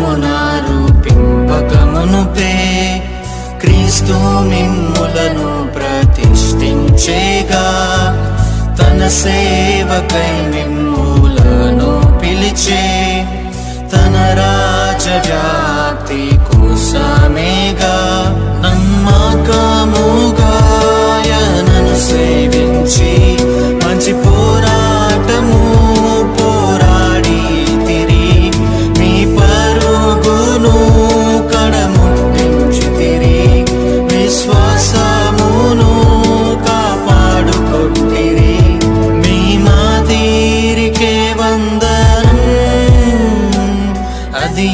లోకమున రూపింపకమునుపే క్రీస్తు మిమ్ములను ప్రతిష్ఠించేగా, తన సేవకై మిమ్ములను పిలిచే, తన రాజవ్యాప్తి కోసమేగా. నమ్మకముగా ఆయనను సేవించి మంచి పోరాటము పోరాడితిరి, మీ పరుగును కడముట్టించితిరి, విశ్వాసమును కాపాడుకొంటిరి. మీ మాదిరికే వందనం, అది